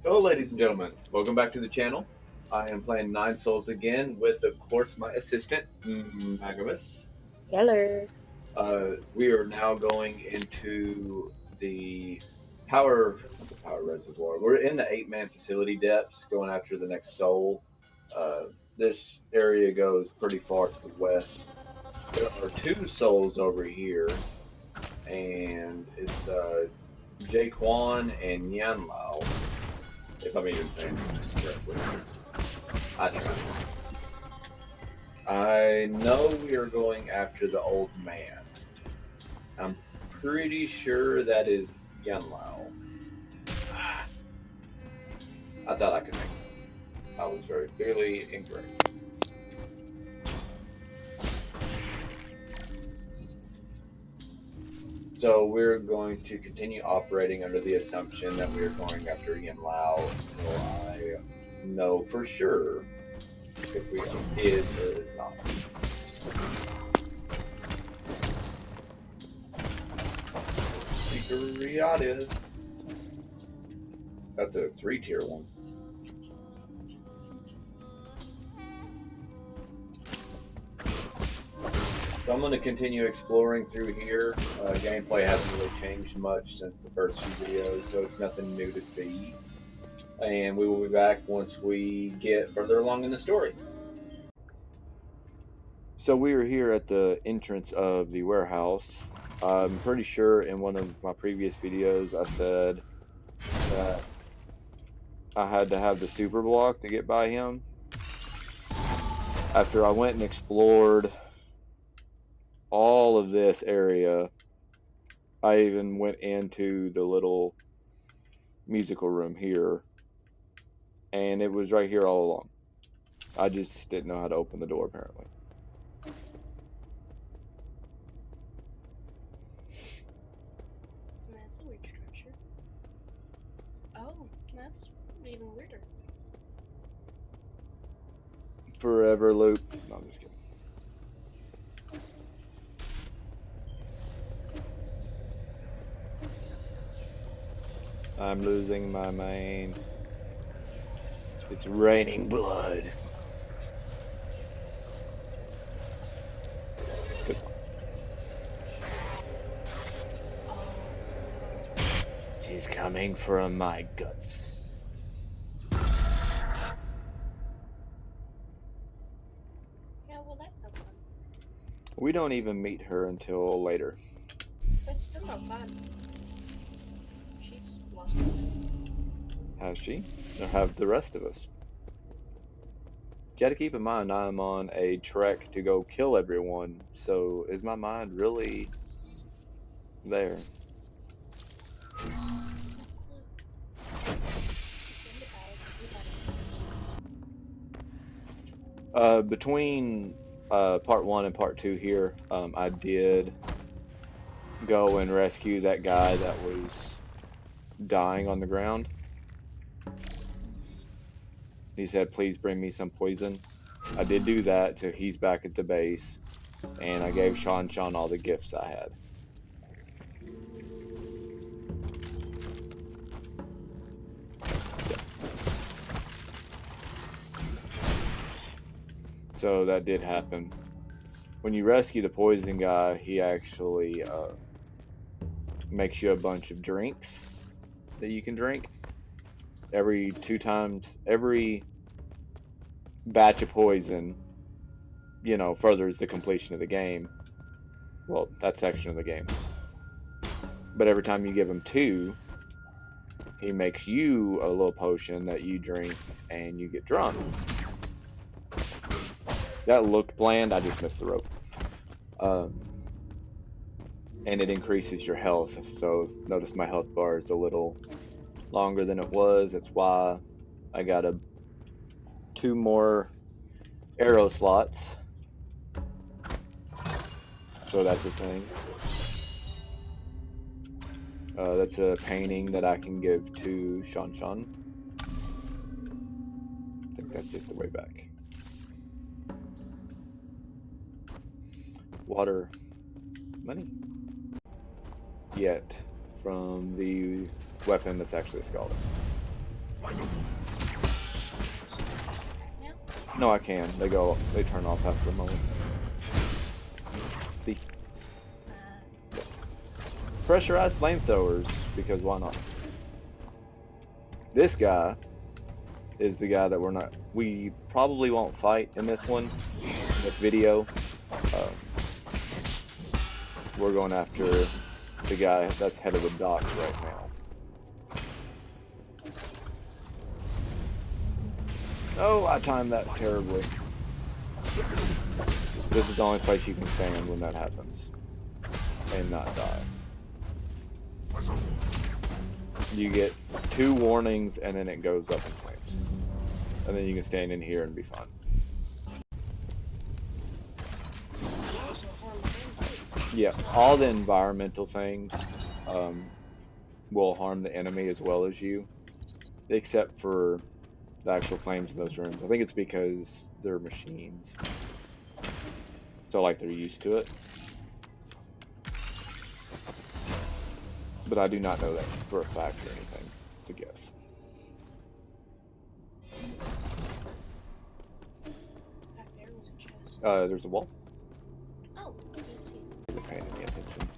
Hello, ladies and gentlemen. Welcome back to the channel. I am playing Nine Souls again with, of course, my assistant, Magamus. Hello. We are now going into the power, not the power reservoir. We're in the 8-man facility depths, going after the next soul. Uh, this area goes pretty far to the west. There are two souls over here, and it's Jaquan and Yanlao, if I'm even saying his name correctly. I try. I know we are going after the old man. I'm pretty sure that is Yanlao. Ah, I thought I could make it. I was very clearly incorrect. So we're going to continue operating under the assumption that we're going after Yanlao until I know for sure if we is or is not. Secret is. That's a 3-tier one. So I'm going to continue exploring through here. Gameplay hasn't really changed much since the first few videos, so it's nothing new to see. And we will be back once we get further along in the story. So we are here at the entrance of the warehouse. I'm pretty sure in one of my previous videos I said that I had to have the super block to get by him. After I went and explored all of this area, I even went into the little musical room here, and it was right here all along. I just didn't know how to open the door, apparently. That's a weird structure. Oh, that's even weirder. Forever loop. No, I'm just kidding. I'm losing my mind. It's raining blood. Good song. She's coming from my guts. Yeah, well, that sounds fun. We don't even meet her until later. That's still not fun. She's lost her mind. Has she? Or have the rest of us? You gotta keep in mind I'm on a trek to go kill everyone, so is my mind really there? Between part one and part two here, I did go and rescue that guy that was dying on the ground. He said, please bring me some poison. I did do that, so he's back at the base, and I gave Sean all the gifts I had. So that did happen. When you rescue the poison guy, he actually makes you a bunch of drinks that you can drink. Every 2 times, every batch of poison, you know, furthers the completion of the game. Well, that section of the game. But every time you give him 2, he makes you a little potion that you drink and you get drunk. That looked bland, I just missed the rope. And it increases your health, so notice my health bar is a little longer than it was. That's why I got 2 more arrow slots. So that's a thing. That's a painting that I can give to Sean. I think that's just the way back. Water. Money. Yet from the weapon that's actually a scholar. Now? No, I can. They turn off after a moment. See? Pressurized flamethrowers, because why not? This guy is the guy that we probably won't fight in this video. We're going after the guy that's head of the docks right now. Oh, I timed that terribly. This is the only place you can stand when that happens and not die. You get 2 warnings and then it goes up in flames. And then you can stand in here and be fine. Yeah, all the environmental things will harm the enemy as well as you, except for the actual flames in those rooms. I think it's because they're machines. So like they're used to it. But I do not know that for a fact or anything. It's a guess. Back there was a chest. There's a wall. Oh, I didn't see it. You're paying any attention.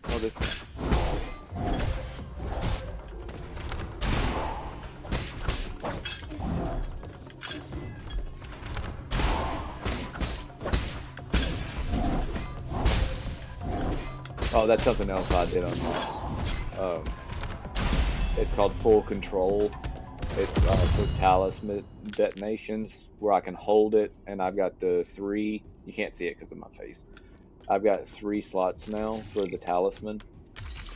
Oh, this. Oh, that's something else I did on. It's called full control. It's for talisman detonations, where I can hold it, and I've got the 3. You can't see it because of my face. I've got 3 slots now for the talisman,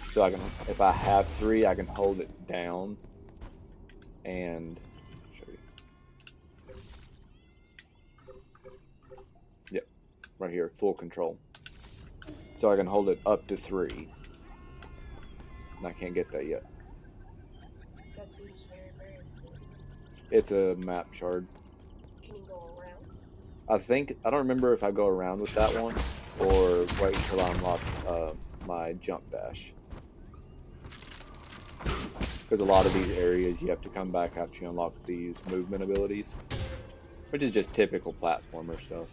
so I can, if I have 3, I can hold it down, and show you. Yep, right here, full control. So I can hold it up to 3, and I can't get that yet. That seems very, very important. It's a map shard. Can you go around? I don't remember if I go around with that one or wait until I unlock my jump dash. Because a lot of these areas you have to come back after you unlock these movement abilities, which is just typical platformer stuff.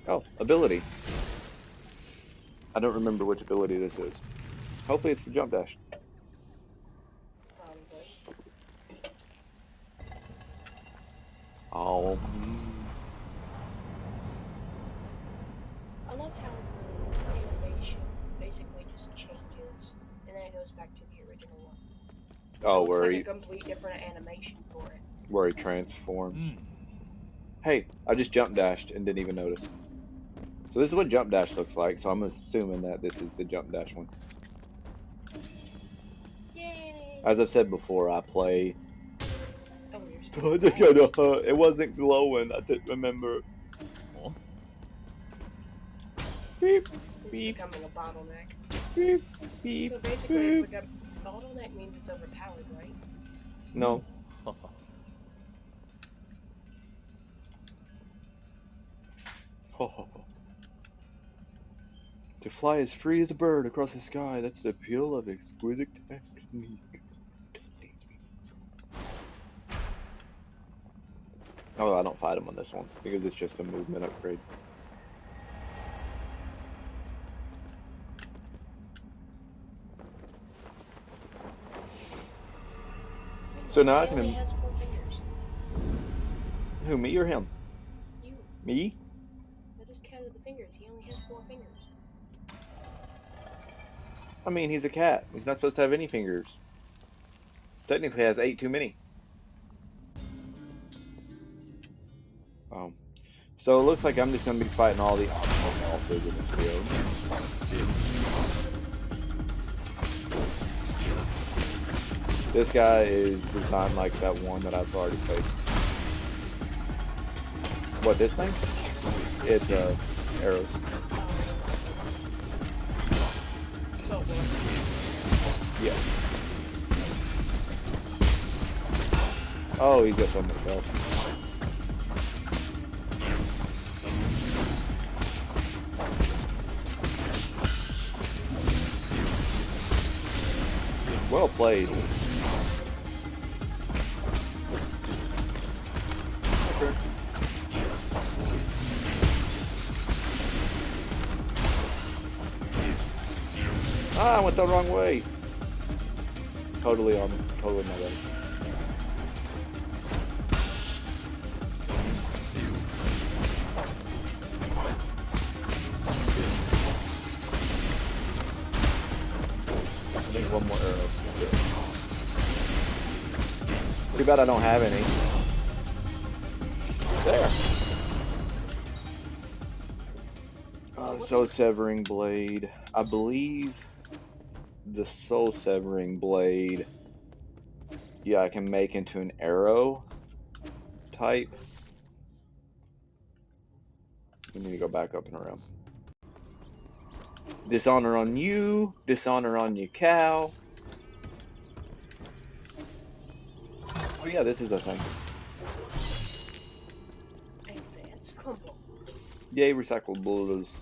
Oh, ability. I don't remember which ability this is. Hopefully it's the jump dash. Probably. Oh. I love how the animation basically just changes, and then it goes back to the original one. Oh, it looks where like he a complete different animation for it. where he transforms. Hey, I just jump dashed and didn't even notice. So this is what jump dash looks like, so I'm assuming that this is the jump dash one. Yay! As I've said before, I play. Oh, you're I supposed just to got it wasn't glowing. I didn't remember. Oh. Beep, It's beep, becoming a bottleneck. beep, beep. So basically, it's like a bottleneck means it's overpowered, right? No. To fly as free as a bird across the sky, that's the appeal of exquisite technique. Oh, I don't fight him on this one, because it's just a movement upgrade. So now I He only can... has 4 fingers. Who, me or him? You. Me? I just counted the fingers. He only has 4 fingers. I mean, he's a cat. He's not supposed to have any fingers. Technically has 8 too many. So it looks like I'm just going to be fighting all the optional bosses in this field. This guy is designed like that one that I've already played. What, this thing? It's arrows. So good. Yeah. Oh, he's got so much health. Well played. Ah, I went the wrong way. Totally my bad. I think one more arrow. Too bad I don't have any. There. Soul severing blade. I believe the soul severing blade, yeah, I can make into an arrow type. We need to go back up and around. Dishonor on you, dishonor on you, cow. Oh yeah, this is a thing. Advanced combo. Yay, recycled bullets.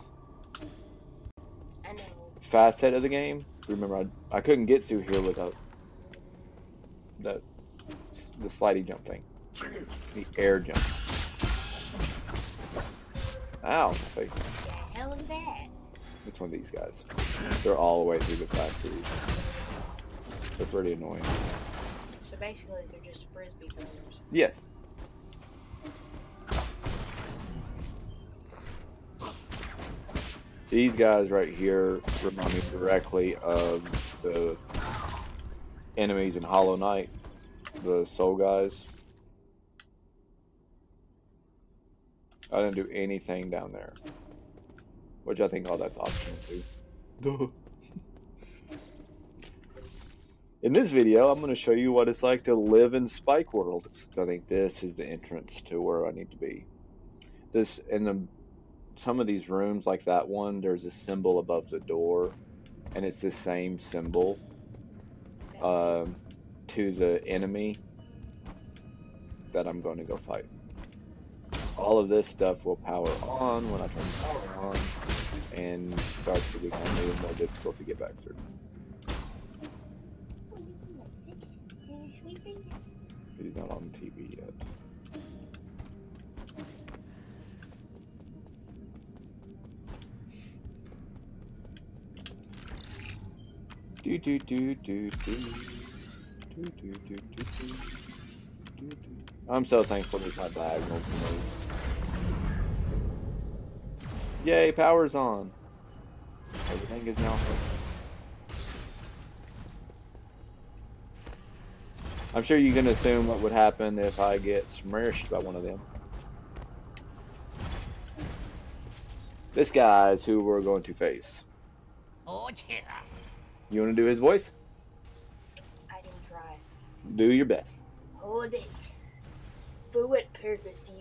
I know. Facet of the game. Remember, I couldn't get through here without the slidey jump thing. The air jump. Ow, my face. What the hell is that? It's one of these guys. They're all the way through the factory. They're pretty annoying. So basically, they're just frisbee throwers. Yes. These guys right here remind me directly of the enemies in Hollow Knight, the soul guys. I didn't do anything down there, which I think all that's optional too. Duh. In this video, I'm going to show you what it's like to live in Spike World. I think this is the entrance to where I need to be. This in some of these rooms, like that one, there's a symbol above the door, and it's the same symbol to the enemy that I'm going to go fight. All of this stuff will power on when I turn the power on, and starts to become even more difficult to get back through. He's not on TV yet. Do do do do do do do do do do do. I'm so thankful there's not diagonal for me. Yay, power's on. Everything is now on. I'm sure you can assume what would happen if I get smashed by one of them. This guy's who we're going to face. Oh, yeah. You want to do his voice? I can try. Do your best. Hold it. For what purpose do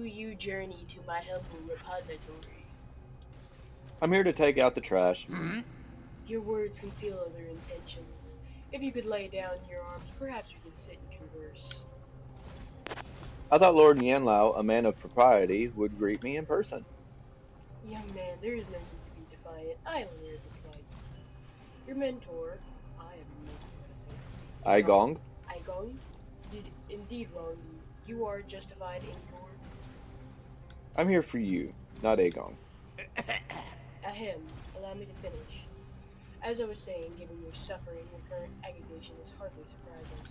you journey to my helpful repository? I'm here to take out the trash. Hmm? Your words conceal other intentions. If you could lay down your arms, perhaps we could sit and converse. I thought Lord Yanlao, a man of propriety, would greet me in person. Young man, there is no need to be defiant. I only heard the fight. Your mentor, I have a mentor, I say. Aigong? Aigong did indeed wrong you. You are justified in your... I'm here for you, not Aigong. Ahem, allow me to finish. As I was saying, given your suffering, your current aggregation is hardly surprising.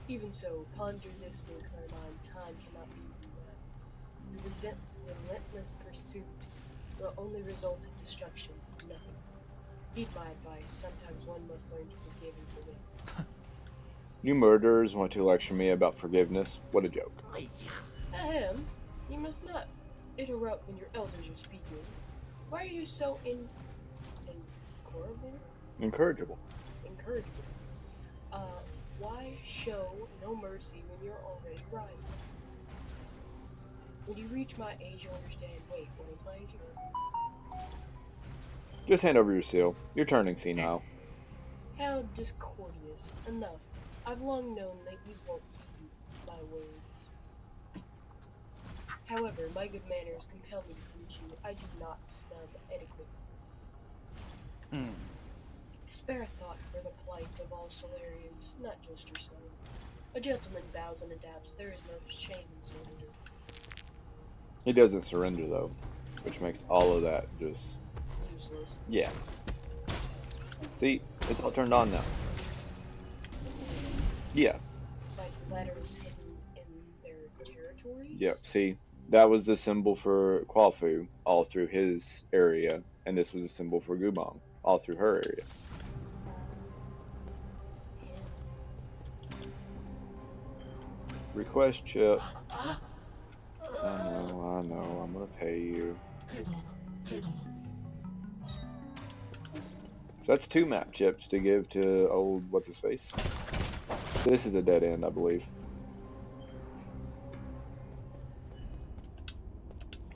Even so, ponder this for your mind. Time cannot be rewritten. The relentless pursuit will only result in destruction, nothing. Heed my advice. Sometimes one must learn to forgive and forget. You murderers want to lecture me about forgiveness? What a joke. Ahem, you must not interrupt when your elders are speaking. Why are you so Incorrigible. Incorrigible. Why show no mercy when you're already right? When you reach my age, you'll understand. Wait, what is my age again? Just hand over your seal. You're turning senile. How discourteous. Enough. I've long known that you won't heed my words. However, my good manners compel me to greet you. I do not snub etiquette. Spare a thought for the plight of all Solarians, not just yourself. A gentleman bows and adapts. There is no shame in surrender. He doesn't surrender though, which makes all of that just Useless. yeah. See, it's all turned on now. Yeah. Like letters hidden in their territories? Yep. See, that was the symbol for Quafu all through his area, and this was a symbol for Gubong all through her area. Him. Request chip. I know. I'm gonna pay you. So that's 2 map chips to give to old what's his face. This is a dead end, I believe.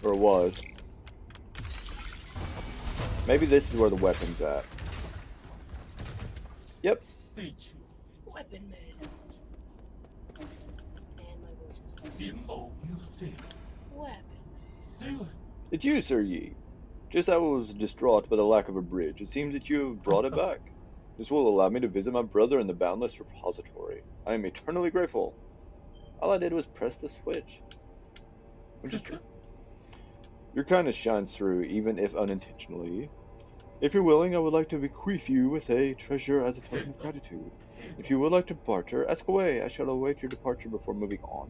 Or it was. Maybe this is where the weapon's at. Yep. Weapon man. And my voice is weapon man. It's you, Sir Yi. Just as I was distraught by the lack of a bridge, it seems that you have brought it back. This will allow me to visit my brother in the Boundless Repository. I am eternally grateful. All I did was press the switch. Which is true. Your kindness shines through, even if unintentionally. If you're willing, I would like to bequeath you with a treasure as a token of gratitude. If you would like to barter, ask away. I shall await your departure before moving on.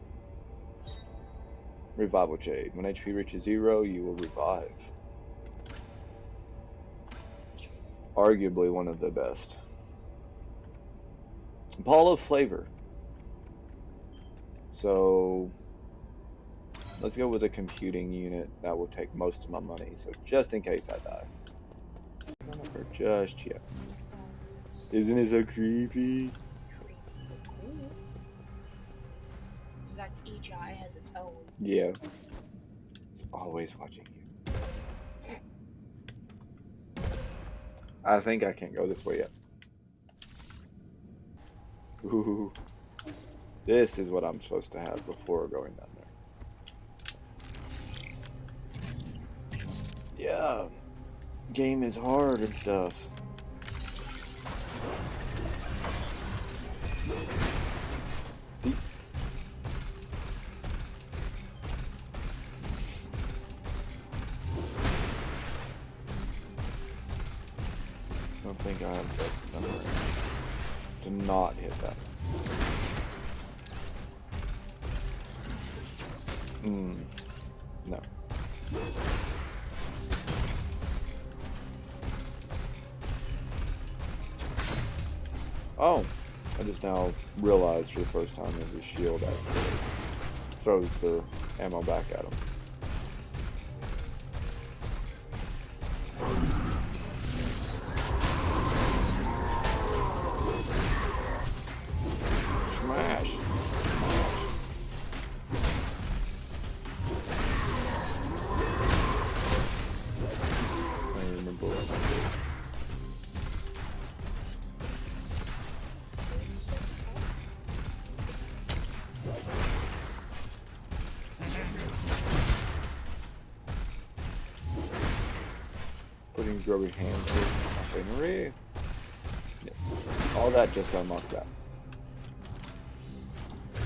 Revival Jade. When HP reaches 0, you will revive. Arguably one of the best. Ball of Flavor. So let's go with a computing unit that will take most of my money. So just in case I die. Or just yet. Isn't it so creepy? Cool. In fact, each eye has its own. Yeah. It's always watching you. I think I can't go this way yet. Ooh. This is what I'm supposed to have before going down there. Yeah. Game is hard and stuff. I don't think I have that number. To not hit that. No. Oh, I just now realized for the first time that the shield actually throws the ammo back at him. Smash! I don't remember what I did. Putting grubby hands through machinery. Yeah. All that just unlocked that.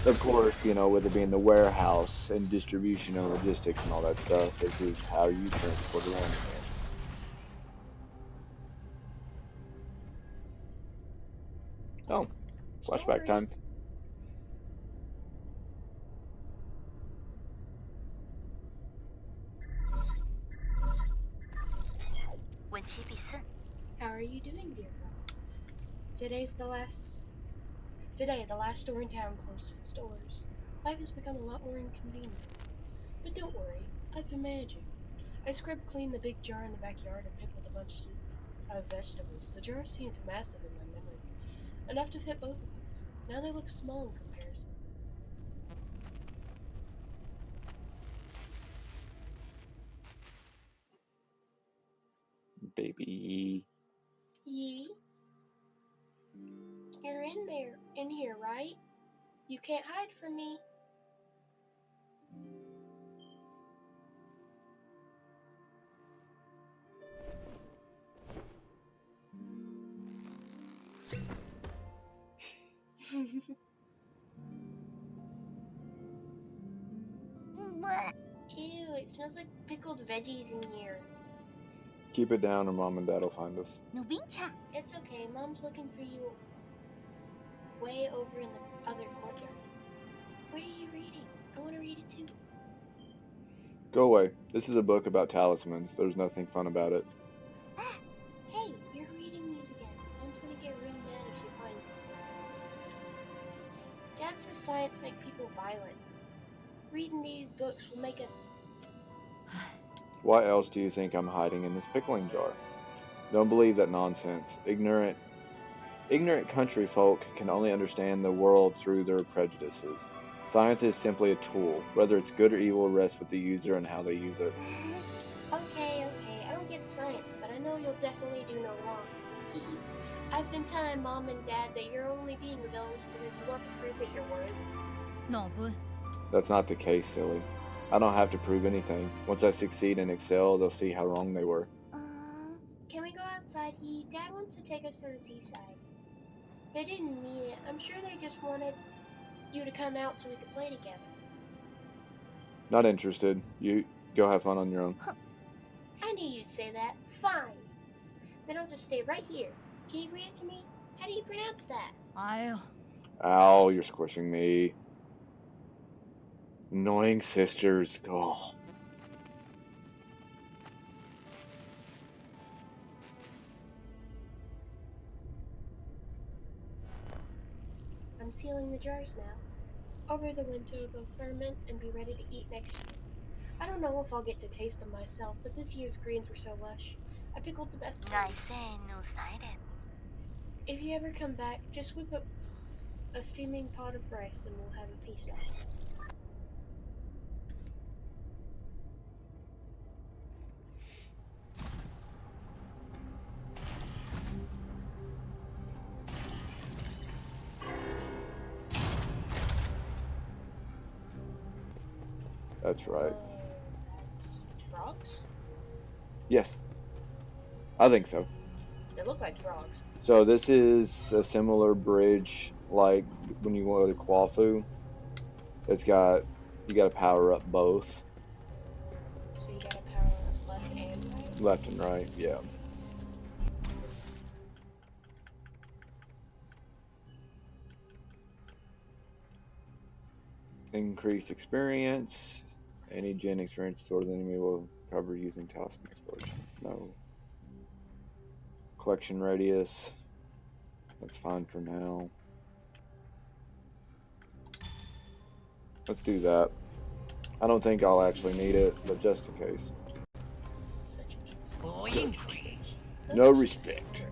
Of course, you know, with it being the warehouse and distribution and logistics and all that stuff, this is how you transport around here. Oh, flashback time. How are you doing, dear friend? Today, the last store in town closed its doors. Life has become a lot more inconvenient. But don't worry, I've been managing. I scrubbed clean the big jar in the backyard and pickled a bunch of vegetables. The jar seemed massive in my memory, enough to fit both of us. Now they look small in comparison. Baby. Yee? You're in here, right? You can't hide from me. Ew, it smells like pickled veggies in here. Keep it down or Mom and Dad will find us. It's okay, Mom's looking for you way over in the other courtyard. What are you reading? I want to read it too. Go away. This is a book about talismans. There's nothing fun about it. Hey, you're reading these again. Mom's gonna get really mad if she finds you. Dad says science makes people violent. Reading these books will make us... What else do you think I'm hiding in this pickling jar? Don't believe that nonsense. Ignorant country folk can only understand the world through their prejudices. Science is simply a tool. Whether it's good or evil rests with the user and how they use it. Okay, I don't get science, but I know you'll definitely do no wrong. I've been telling Mom and Dad that you're only being those because you want to prove that you're worthy. That's not the case, silly. I don't have to prove anything. Once I succeed and excel, they'll see how wrong they were. Can we go outside? Dad wants to take us to the seaside. They didn't mean it. I'm sure they just wanted you to come out so we could play together. Not interested. You go have fun on your own. I knew you'd say that. Fine. Then I'll just stay right here. Can you read it to me? How do you pronounce that? Ow, you're squishing me. Annoying sisters. Oh. I'm sealing the jars now. Over the winter, they'll ferment and be ready to eat next year. I don't know if I'll get to taste them myself, but this year's greens were so lush. I pickled the best ones. If you ever come back, just whip up a steaming pot of rice and we'll have a feast on it. That's right. That's frogs? Yes. I think so. They look like frogs. So this is a similar bridge like when you go to Quafu. You gotta power up both. So you gotta power up left and right? Left and right, yeah. Increased experience. Any gen experience stored in the enemy will cover using talisman explosion. No. Collection radius. That's fine for now. Let's do that. I don't think I'll actually need it, but just in case. No respect.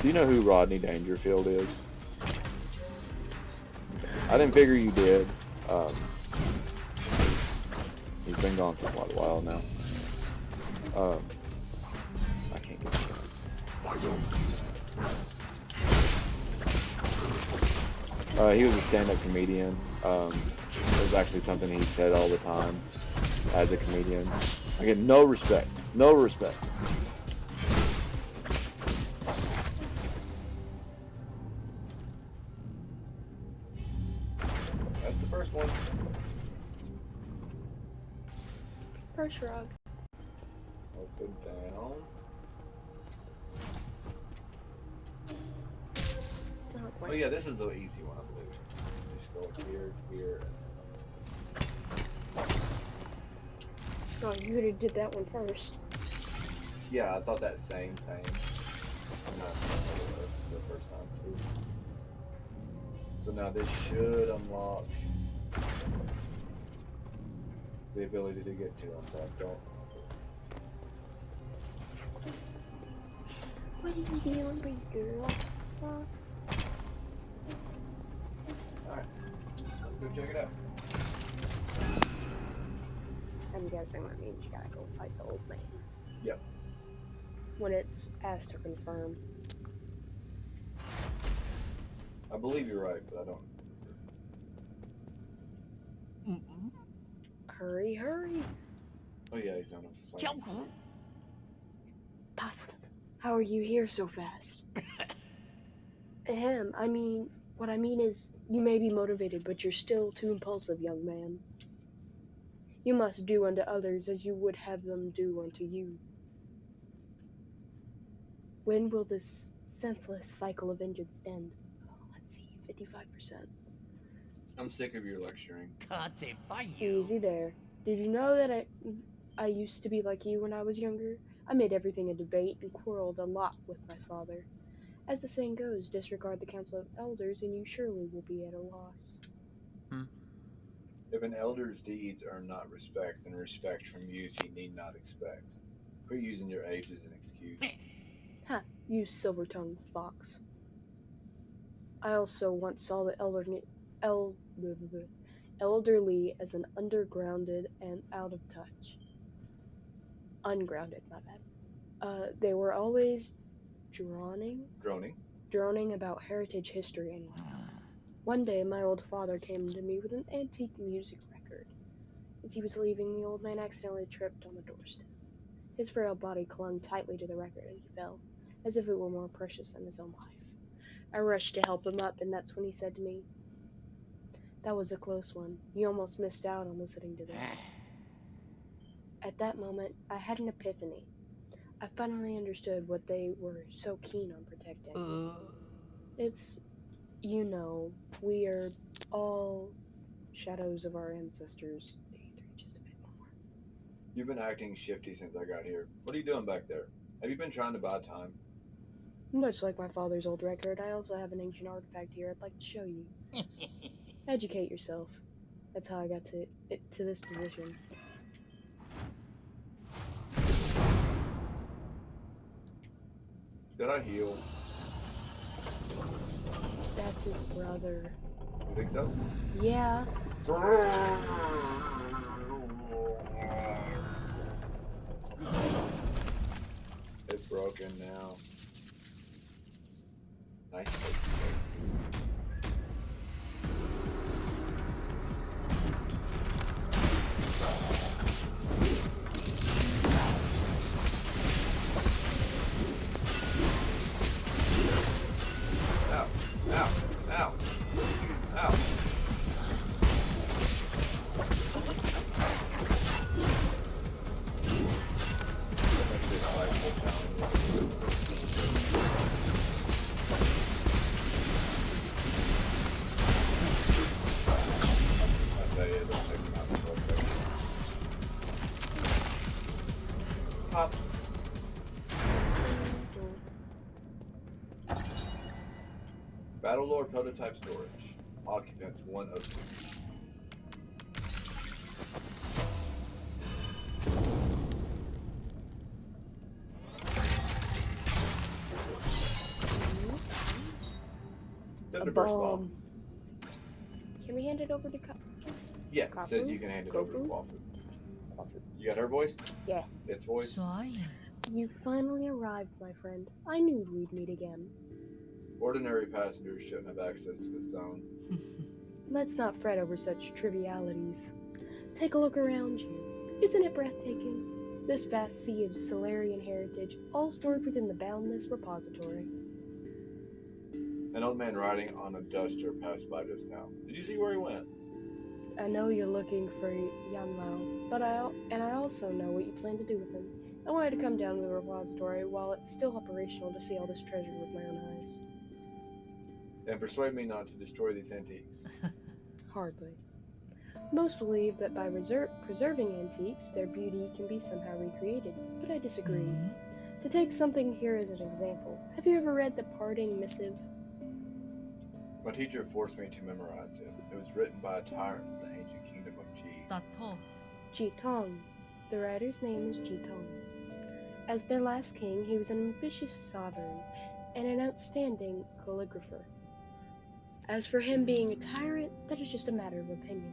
Do you know who Rodney Dangerfield is? I didn't figure you did. He's been gone for quite a while now. I can't get it. He was a stand-up comedian. It was actually something he said all the time as a comedian. I get no respect. No respect. That's the first one. First frog. Let's go down. Oh yeah, this is the easy one, I believe. Just go here, here, and Oh, you could have did that one first. yeah, I thought that same. I'm not the first time too. So now this should unlock the ability to get to unlock. What are you doing, big girl? Alright, let's go check it out. I'm guessing that means you gotta go fight the old man. Yep. When it's asked to confirm. I believe you're right, but I don't. Hurry, hurry. Oh yeah, he's on a plane. How are you here so fast? I mean, What I mean is, you may be motivated, but you're still too impulsive, young man. You must do unto others as you would have them do unto you. When will this senseless cycle of vengeance end? Oh, let's see, 55%. I'm sick of your lecturing. Easy there. Did you know that I used to be like you when I was younger? I made everything a debate and quarreled a lot with my father. As the saying goes, disregard the counsel of elders and you surely will be at a loss. If an elder's deeds earn not respect, then respect from youth he need not expect. Quit using your age as an excuse. Ha, you silver-tongued fox. I also once saw the elderly as an undergrounded and out of touch. Ungrounded, my bad. They were always droning about heritage history and whatnot. One day, my old father came to me with an antique music record. As he was leaving, the old man accidentally tripped on the doorstep. His frail body clung tightly to the record as he fell, as if it were more precious than his own life. I rushed to help him up, and that's when he said to me, "That was a close one. You almost missed out on listening to this." At that moment, I had an epiphany. I finally understood what they were so keen on protecting. It's, we are all shadows of our ancestors. 83, just a bit more. You've been acting shifty since I got here. What are you doing back there? Have you been trying to buy time? Much like my father's old record, I also have an ancient artifact here I'd like to show you. Educate yourself. That's how I got to this position. Did I heal? That's his brother. You think so? Yeah. It's broken now. Nice. Ow, ow, ow, ow. Pop. Battlelore prototype storage. Occupants 102. A bomb. Can we hand it over to Yeah, it says you can hand it over to Wafu. You got her voice? Yeah. Its voice? You finally arrived, my friend. I knew we'd meet again. Ordinary passengers shouldn't have access to the zone. Let's not fret over such trivialities. Take a look around you. Isn't it breathtaking? This vast sea of Solarian heritage, all stored within the boundless repository. An old man riding on a duster passed by just now. Did you see where he went? I know you're looking for Yanlao, but I also know what you plan to do with him. I wanted to come down to the repository while it's still operational to see all this treasure with my own eyes. Then persuade me not to destroy these antiques. Hardly. Most believe that by preserving antiques, their beauty can be somehow recreated, but I disagree. To take something here as an example, have you ever read the Parting Missive? My teacher forced me to memorize it. It was written by a tyrant from the ancient kingdom of Ji. Jitong. The writer's name is Jitong. As their last king, he was an ambitious sovereign and an outstanding calligrapher. As for him being a tyrant, that is just a matter of opinion.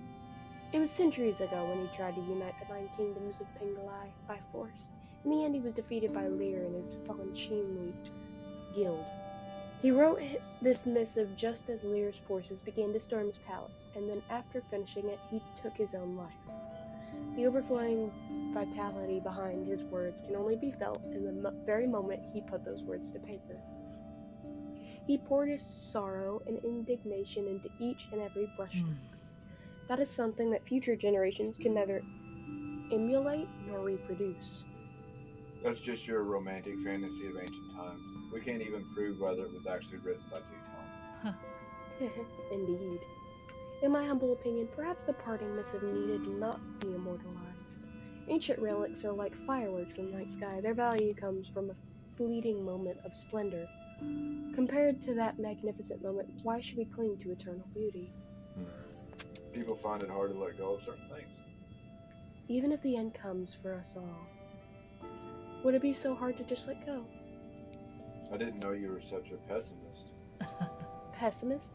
It was centuries ago when he tried to unite the 9 kingdoms of Pengalai by force. In the end, he was defeated by Lear and his Fanchinli guild. He wrote this missive just as Lear's forces began to storm his palace, and then after finishing it, he took his own life. The overflowing vitality behind his words can only be felt in the very moment he put those words to paper. He poured his sorrow and indignation into each and every brushstroke. That is something that future generations can neither emulate nor reproduce. That's just your romantic fantasy of ancient times. We can't even prove whether it was actually written by Teton. Indeed. In my humble opinion, perhaps the parting missive needed not be immortalized. Ancient relics are like fireworks in the night sky. Their value comes from a fleeting moment of splendor. Compared to that magnificent moment, why should we cling to eternal beauty? People find it hard to let go of certain things. Even if the end comes for us all, would it be so hard to just let go? I didn't know you were such a pessimist. Pessimist?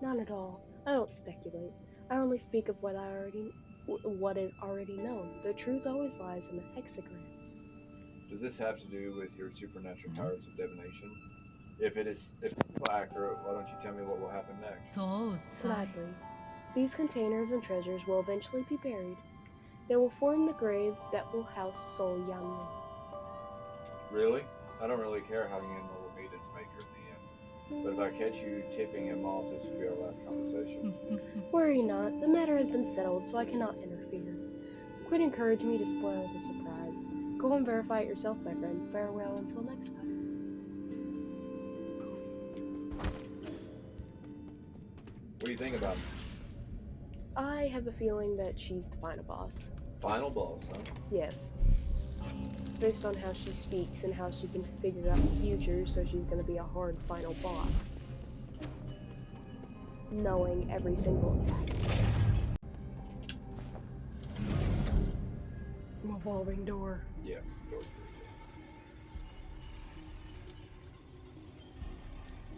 Not at all. I don't speculate. I only speak of what is already known. The truth always lies in the hexagrams. Does this have to do with your supernatural powers of divination? If it's accurate, why don't you tell me what will happen next? Gladly. These containers and treasures will eventually be buried. They will form the grave that will house Soul Yanlao. Really? I don't really care how Yanlao will meet its maker in the end. But if I catch you tipping him off, this will be our last conversation. Worry not, the matter has been settled, so I cannot interfere. Quit encouraging me to spoil the surprise. Go and verify it yourself, my friend. Farewell until next time. What do you think about him? I have a feeling that she's the final boss. Final boss, huh? Yes. Based on how she speaks and how she can figure out the future, so she's gonna be a hard final boss. Knowing every single attack. Revolving door. Yeah, door's pretty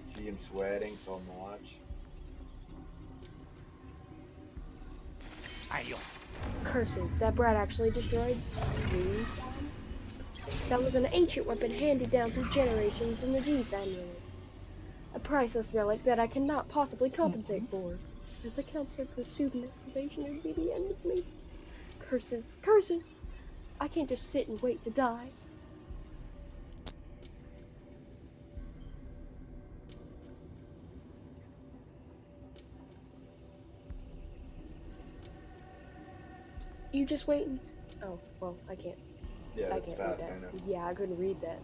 good. See him sweating so much. Curses, that brat actually destroyed me. That was an ancient weapon handed down through generations in the G family. A priceless relic that I cannot possibly compensate for. As the counselor pursued an excavation, it would be the end of me. Curses, curses! I can't just sit and wait to die. You just wait and oh, well, I can't. Yeah, I that's can't fast, read I know. that. Yeah, I couldn't read that.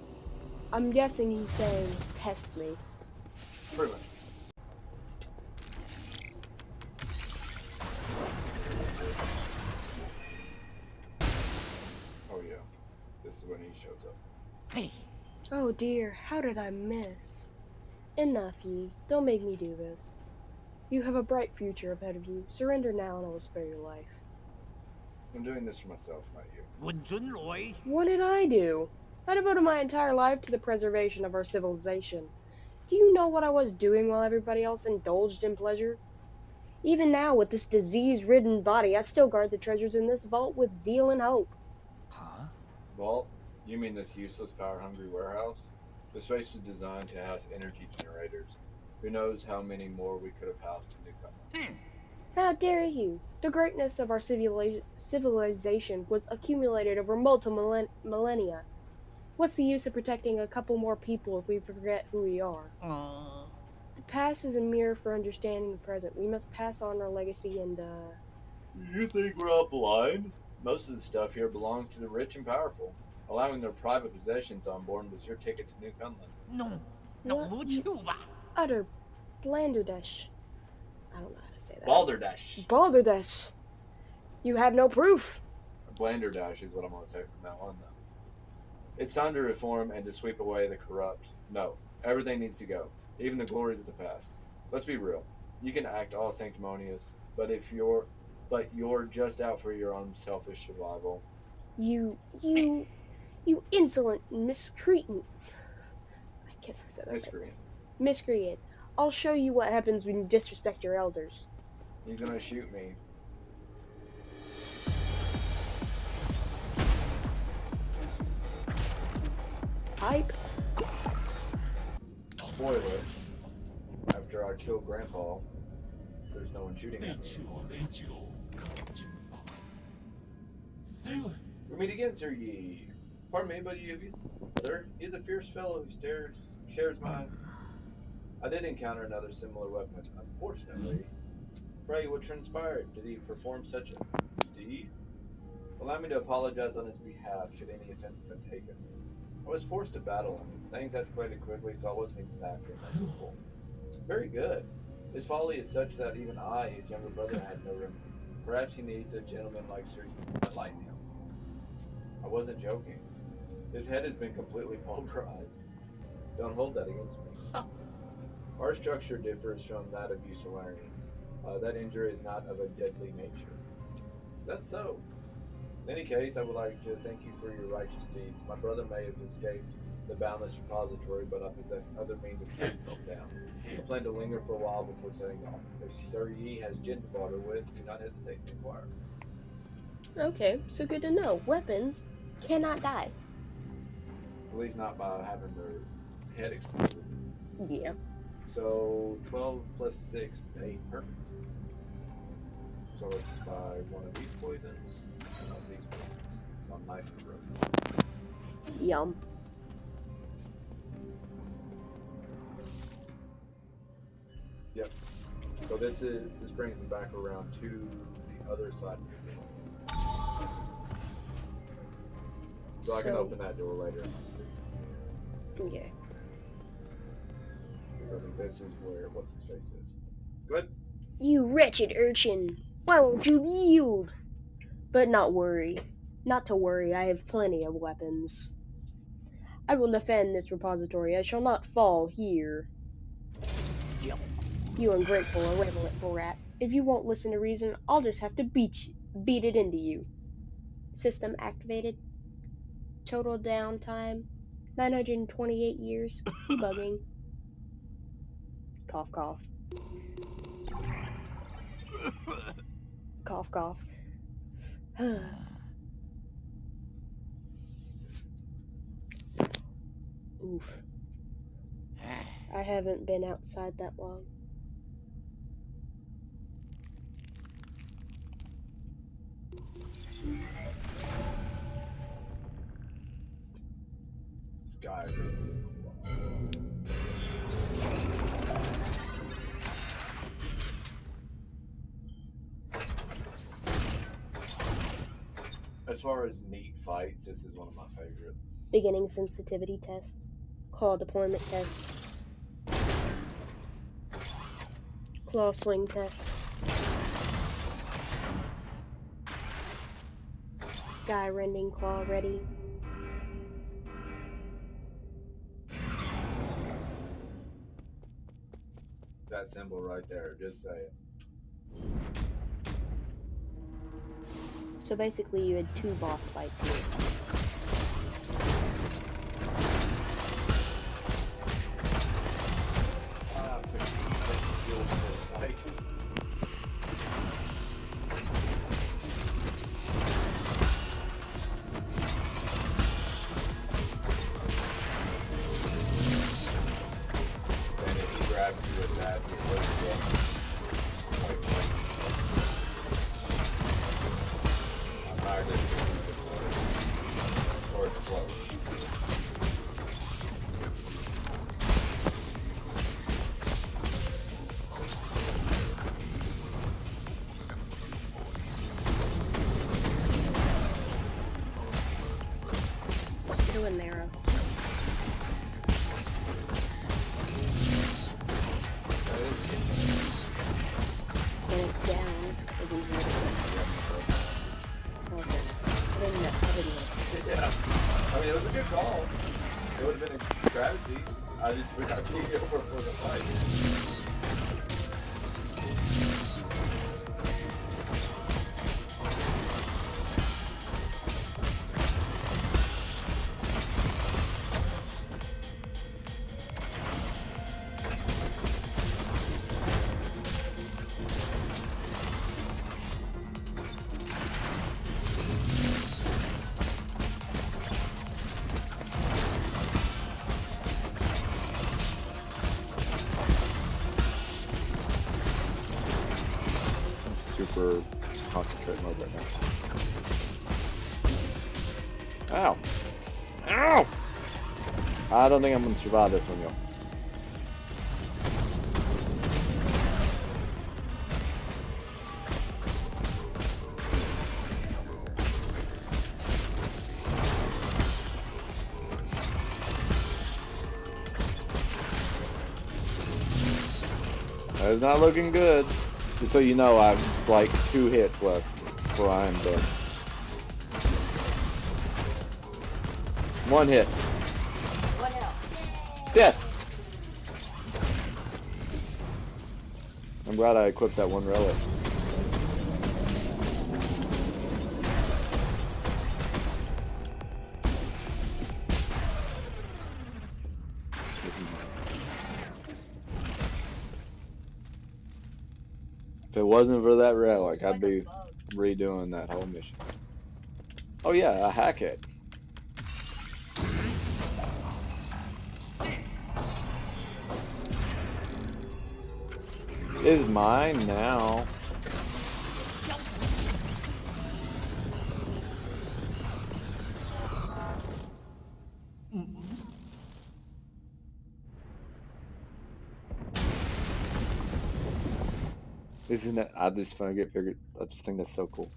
I'm guessing he's saying, test me. Pretty much. Oh yeah, this is when he shows up. Hey. Oh dear, how did I miss? Enough, ye. Don't make me do this. You have a bright future ahead of you. Surrender now and I will spare your life. I'm doing this for myself, not you. What did I do? I devoted my entire life to the preservation of our civilization. Do you know what I was doing while everybody else indulged in pleasure? Even now, with this disease-ridden body, I still guard the treasures in this vault with zeal and hope. Huh? Vault? You mean this useless, power-hungry warehouse? The space was designed to house energy generators. Who knows how many more we could have housed in Newcomer. How dare you? The greatness of our civilization was accumulated over multiple millennia. What's the use of protecting a couple more people if we forget who we are? The past is a mirror for understanding the present. We must pass on our legacy and, You think we're all blind? Most of the stuff here belongs to the rich and powerful. Allowing their private possessions on board was your ticket to New Cumberland. No. What? You utter blanderdash. I don't know how to say that. Balderdash. Balderdash. You have no proof. Blanderdash is what I'm going to say from now on, though. It's time to reform and to sweep away the corrupt. No, everything needs to go, even the glories of the past. Let's be real. You can act all sanctimonious, but you're just out for your own selfish survival. You insolent miscreant. I guess I said that right. Miscreant. Miscreant. I'll show you what happens when you disrespect your elders. He's gonna shoot me. Pipe. Spoiler. After I kill Grandpa, there's no one shooting at me. We meet again, Sir Yi. Pardon me, but he is a fierce fellow who shares my I did encounter another similar weapon, unfortunately. Pray, what transpired? Did he perform such a deed? Allow me to apologize on his behalf should any offense have been taken. I was forced to battle him. Things escalated quickly, so I wasn't exactly merciful. Very good. His folly is such that even I, his younger brother, had no remedy. Perhaps he needs a gentleman like Sir to enlighten him. I wasn't joking. His head has been completely pulverized. Don't hold that against me. Our structure differs from that of Usularians. That injury is not of a deadly nature. Is that so? In any case, I would like to thank you for your righteous deeds. My brother may have escaped the boundless repository, but I possess other means of tracking him down. I plan to linger for a while before setting off. If Sir Yi has gin to barter with, do not hesitate to inquire. Okay, so good to know. Weapons cannot die. At least not by having their head exploded. Yeah. So 12 plus 6 is 8. Perfect. So let's buy one of these poisons and one of these poisons. So I'm nice and broken. Yum. Yep. So this brings them back around to the other side of the room. So I can open that door later. Okay. Because I think this is where what's his face is. Good. You wretched urchin! Why won't you yield? But not to worry, I have plenty of weapons. I will defend this repository. I shall not fall here. You ungrateful, irreverent rat. If you won't listen to reason, I'll just have to beat it into you. System activated. Total downtime, 928 years. Debugging. Cough, cough. Cough, cough. Oof. I haven't been outside that long. Sky. As far as neat fights, this is one of my favorite. Beginning sensitivity test. Claw deployment test. Claw swing test. Sky rending claw ready. That symbol right there, just say it. So basically you had 2 boss fights here. And narrow. Get it down. Okay. I didn't know. Yeah. I mean, it was a good call. It would have been a strategy. I just would have to take it over for the fight. Super concentrate mode right now. Ow! Ow! I don't think I'm gonna survive this one, y'all. It's not looking good. Just so you know, I've like 2 hits left before I am done. 1 hit. What else? Death. I'm glad I equipped that 1 relic. If it wasn't for that relic, I'd be redoing that whole mission. Oh yeah, a hack it. Is mine now. Isn't it? I just figured. I just think that's so cool.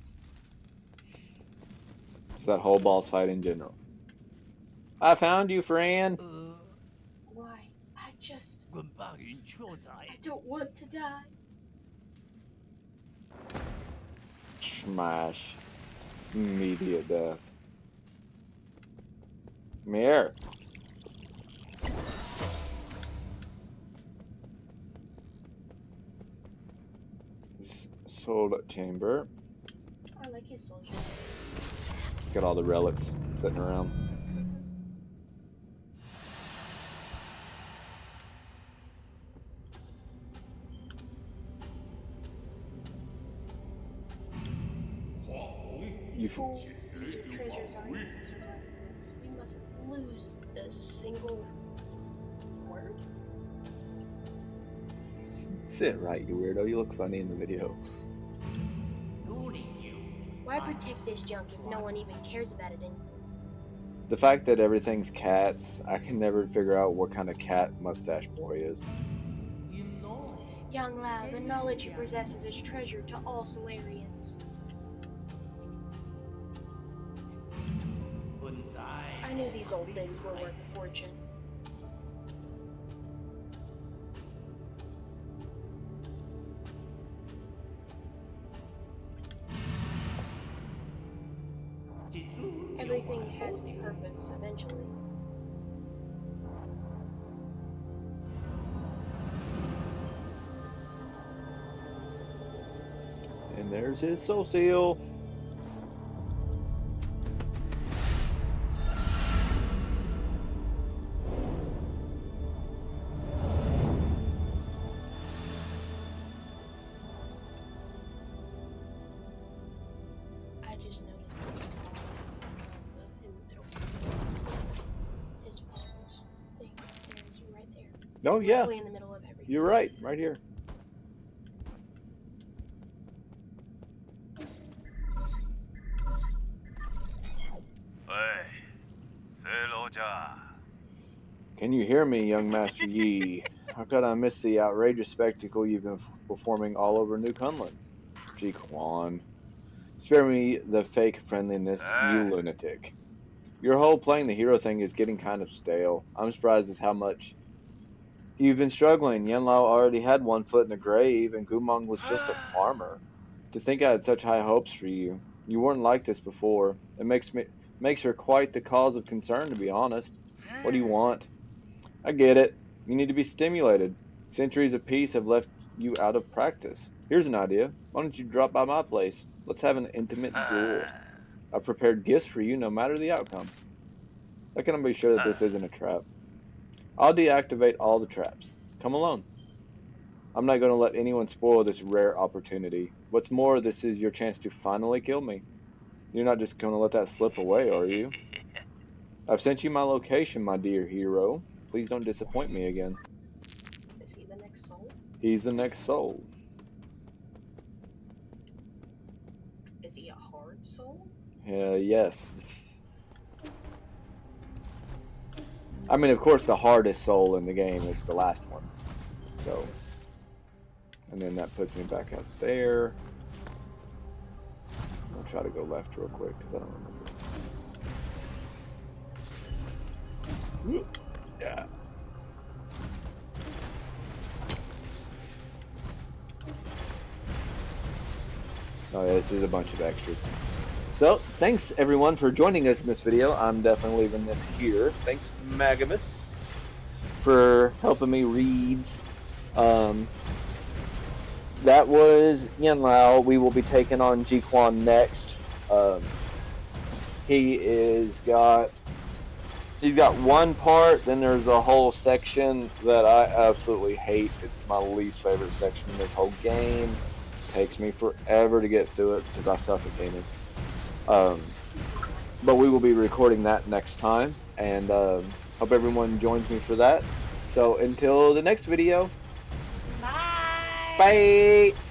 Just that whole boss fight in general. I found you, Fran. Why? I don't want to die. Smash. Immediate death. Come here. Soul chamber. I like his soul chamber. Got all the relics sitting around. You fool. These are treasures our ancestors left. We mustn't lose a single word. Sit right, you weirdo. You look funny in the video. Why protect this junk if no one even cares about it anymore? The fact that everything's cats, I can never figure out what kind of cat Mustache Boy is. Yanlao, the knowledge you possess is treasure to all Solarians. I knew these old things were worth a fortune. Everything has its purpose eventually. And there's his soul seal. I just noticed in the middle. His phone's thing is right there. Oh yeah, Directly in the middle of everything. you're right, right here. Can you hear me, young Master Yi? How could I miss the outrageous spectacle you've been performing all over New Kunlun? Ji Quan. Spare me the fake friendliness, you lunatic. Your whole playing the hero thing is getting kind of stale. I'm surprised at how much you've been struggling. Yanlao already had 1 foot in the grave, and Gumong was just a farmer. To think I had such high hopes for you. You weren't like this before. It makes her quite the cause of concern, to be honest. What do you want? I get it. You need to be stimulated. Centuries of peace have left you out of practice. Here's an idea. Why don't you drop by my place? Let's have an intimate duel. I've prepared gifts for you no matter the outcome. How can I be sure that this isn't a trap? I'll deactivate all the traps. Come alone. I'm not going to let anyone spoil this rare opportunity. What's more, this is your chance to finally kill me. You're not just going to let that slip away, are you? I've sent you my location, my dear hero. Please don't disappoint me again. Is he the next soul? He's the next soul. Is he a hard soul? Yes. I mean, of course, the hardest soul in the game is the last one. So, and then that puts me back out there. I'll try to go left real quick because I don't remember. Yeah. Oh, yeah, this is a bunch of extras. So, thanks everyone for joining us in this video. I'm definitely leaving this here. Thanks, Magamus, for helping me read. That was Yanlao. We will be taking on Jiquan next. He's got one part, then there's a whole section that I absolutely hate. It's my least favorite section in this whole game. It takes me forever to get through it because I suck at gaming. But we will be recording that next time, and hope everyone joins me for that. So until the next video, Bye. bye!